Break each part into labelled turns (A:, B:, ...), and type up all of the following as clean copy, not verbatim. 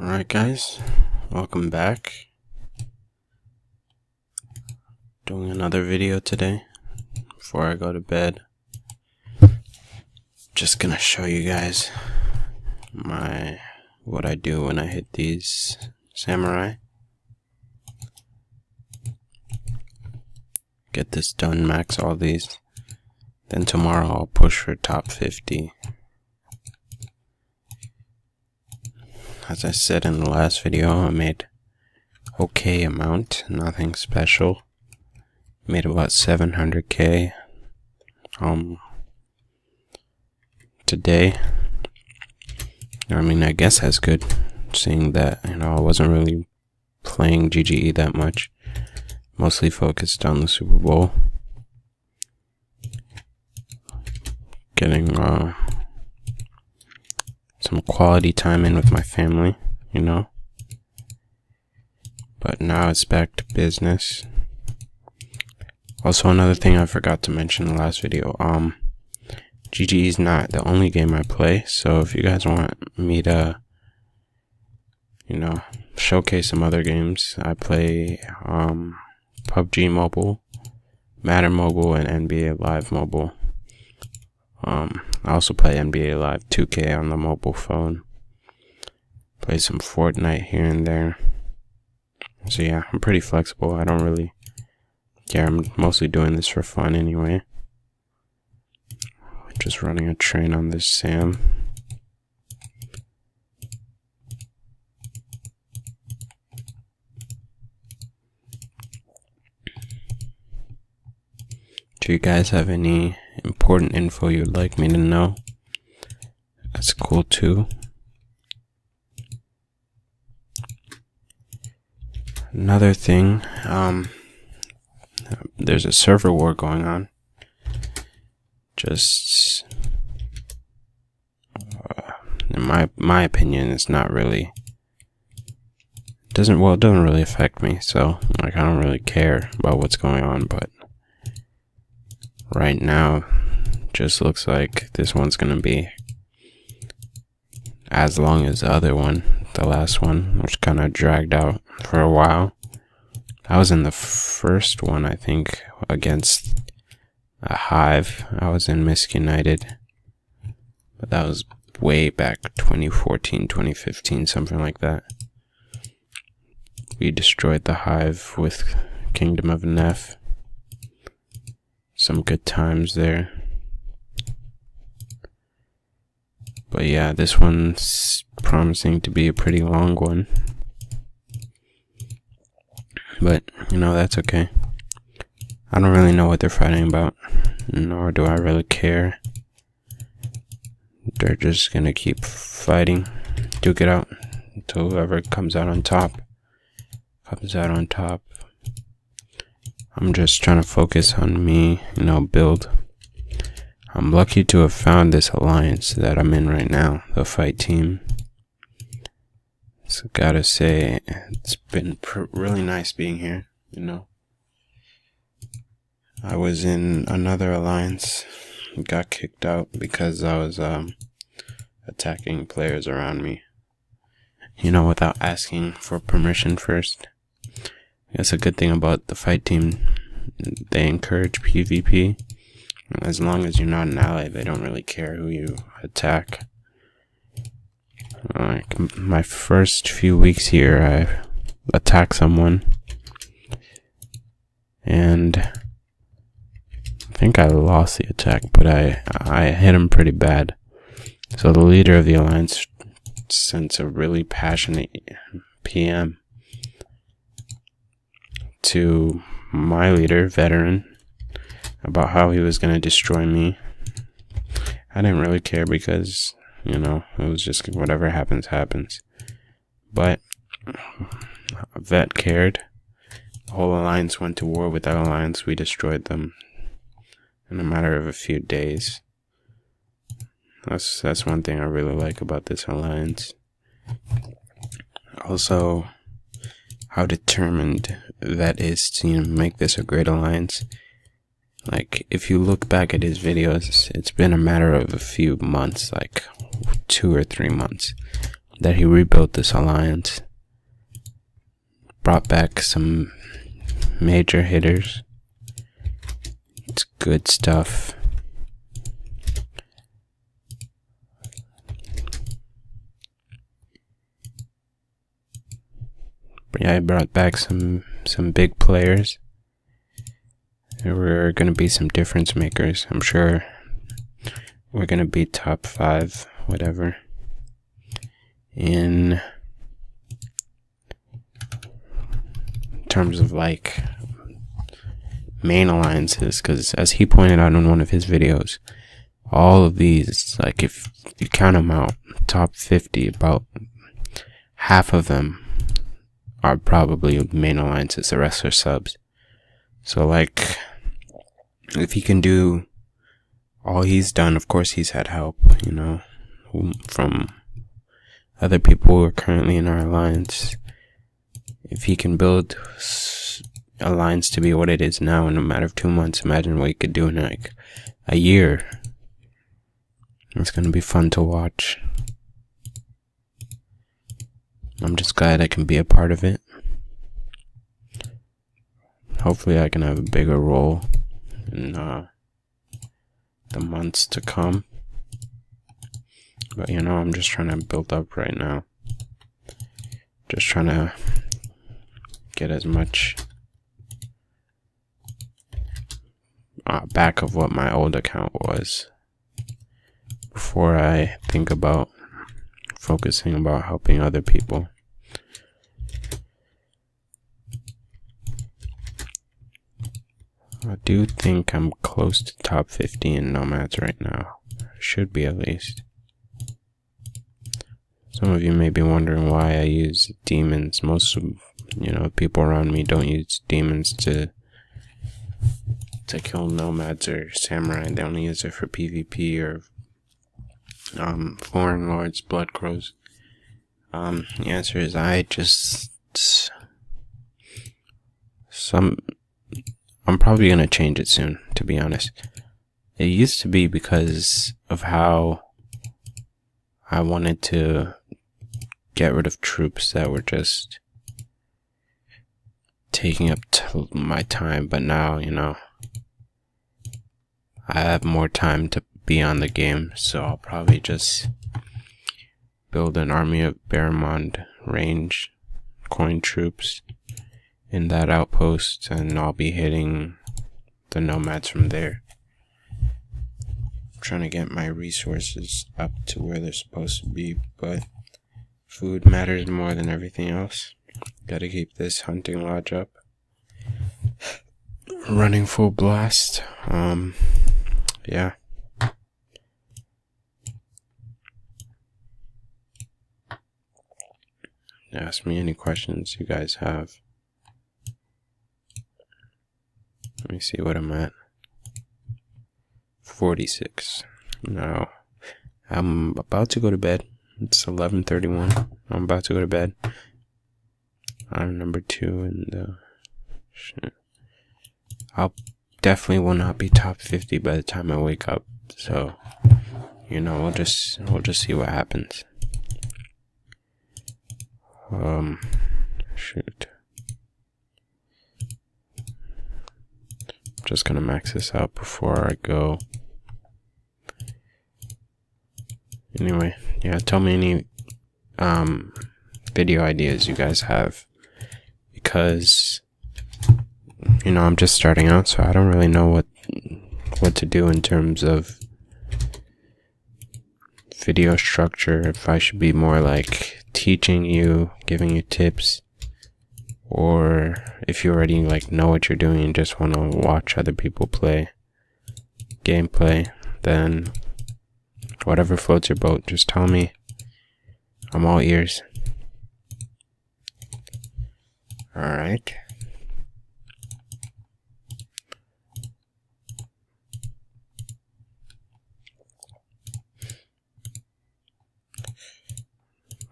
A: Alright guys, welcome back. Doing another video today before I go to bed. Just gonna show you guys what I do when I hit these samurai. Get this done, max all these. Then tomorrow I'll push for top 50. As I said in the last video, I made okay amount, nothing special. Made about 700k today. I guess that's good, seeing that I wasn't really playing GGE that much, mostly focused on the Super Bowl. Getting some quality time in with my family, but now it's back to business. Also, another thing I forgot to mention in the last video, GGE is not the only game I play, so if you guys want me to, showcase some other games, I play PUBG Mobile, Madden Mobile, and NBA Live Mobile. I also play NBA Live 2K on the mobile phone. Play some Fortnite here and there. So yeah, I'm pretty flexible. I don't really care. I'm mostly doing this for fun anyway. Just running a train on this Sam. Do you guys have any important info you'd like me to know? That's cool too. Another thing, there's a server war going on. Just in my opinion, it's not really it doesn't really affect me, so I don't really care about what's going on, but right now just looks like this one's gonna be as long as the other one, the last one, which kind of dragged out for a while. I was in the first one, I think, against a Hive. I was in Misk United, but that was way back 2014, 2015, something like that. We destroyed the Hive with Kingdom of Neff. Some good times there. But yeah, this one's promising to be a pretty long one. But, that's okay. I don't really know what they're fighting about, nor do I really care. They're just gonna keep fighting, duke it out, until whoever comes out on top. I'm just trying to focus on me, build. I'm lucky to have found this alliance that I'm in right now, the fight team. So gotta say, it's been really nice being here, I was in another alliance, got kicked out because I was attacking players around me, without asking for permission first. That's a good thing about the fight team. They encourage PvP. As long as you're not an ally, they don't really care who you attack. Like my first few weeks here, I attacked someone, and I think I lost the attack, but I hit him pretty bad. So the leader of the alliance sent a really passionate PM to my leader, Veteran, about how he was going to destroy me. I didn't really care because, it was just whatever happens, happens. But Vet cared. The whole alliance went to war with that alliance. We destroyed them in a matter of a few days. That's one thing I really like about this alliance. Also, how determined Vet is to make this a great alliance. Like, if you look back at his videos, it's been a matter of a few months, like 2 or 3 months. that he rebuilt this alliance, brought back some major hitters. It's good stuff. But yeah, I brought back some big players. There were going to be some difference makers. I'm sure we're going to be top 5, whatever, in terms of like main alliances, because as he pointed out in one of his videos, all of these, like if you count them out, top 50, about half of them are probably main alliances, the rest are subs. So like, if he can do all he's done, of course he's had help, you know, from other people who are currently in our alliance. If he can build alliance to be what it is now in a matter of 2 months, imagine what he could do in like a year. It's gonna be fun to watch. I'm just glad I can be a part of it. Hopefully I can have a bigger role in the months to come. But you know, I'm just trying to build up right now. Just trying to get as much back of what my old account was before I think about focusing about helping other people. I do think I'm close to top 50 in Nomads right now. Should be, at least. Some of you may be wondering why I use demons. Most of, people around me don't use demons to kill nomads or samurai. They only use it for PvP or foreign lords, blood crows. The answer is I'm probably gonna change it soon, to be honest. It used to be because of how I wanted to get rid of troops that were just taking up my time, but now, I have more time to be on the game, so I'll probably just build an army of Barramond range coin troops in that outpost, and I'll be hitting the nomads from there. I'm trying to get my resources up to where they're supposed to be, but food matters more than everything else. Gotta keep this hunting lodge up, running full blast. Yeah. Ask me any questions you guys have. Let me see what I'm at. 46. Now, I'm about to go to bed. It's 11:31. I'm about to go to bed. I'm number 2 in the shit. I'll definitely will not be top 50 by the time I wake up. So, we'll just see what happens. Shoot. I'm just gonna max this out before I go. Anyway, yeah, tell me any video ideas you guys have, because I'm just starting out, so I don't really know what to do in terms of video structure. If I should be more like teaching you, giving you tips, or if you already know what you're doing and just want to watch other people play gameplay, then whatever floats your boat, just tell me. I'm all ears. Alright.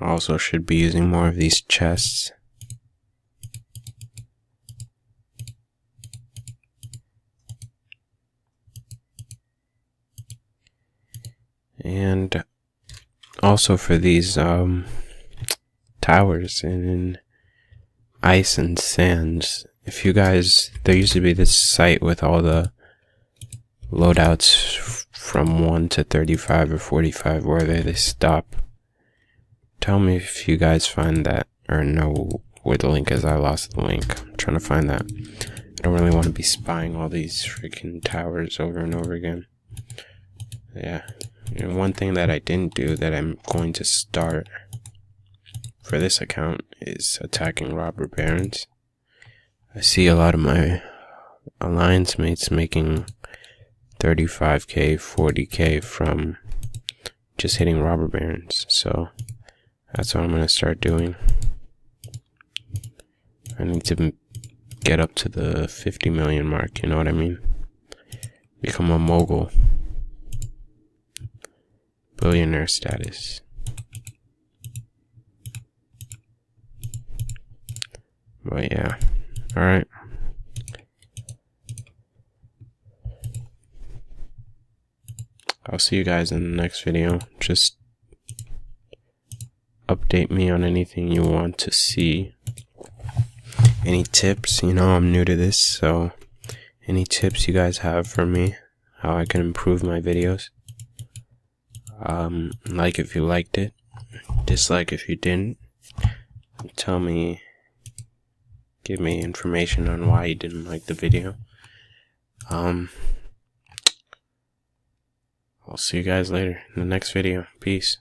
A: Also should be using more of these chests. And also for these towers and in ice and sands. If you guys, there used to be this site with all the loadouts from 1 to 35 or 45 where they stop. Tell me if you guys find that or know where the link is. I lost the link. I'm trying to find that. I don't really want to be spying all these freaking towers over and over again. Yeah. And one thing that I didn't do that I'm going to start for this account is attacking robber barons. I see a lot of my alliance mates making 35k, 40k from just hitting robber barons. So that's what I'm going to start doing. I need to get up to the 50 million mark, you know what I mean? Become a mogul. Billionaire status. But yeah. Alright. I'll see you guys in the next video. Just update me on anything you want to see. Any tips? You know, I'm new to this, so any tips you guys have for me, how I can improve my videos? Like if you liked it, dislike if you didn't. Tell me, give me information on why you didn't like the video. I'll see you guys later in the next video. Peace.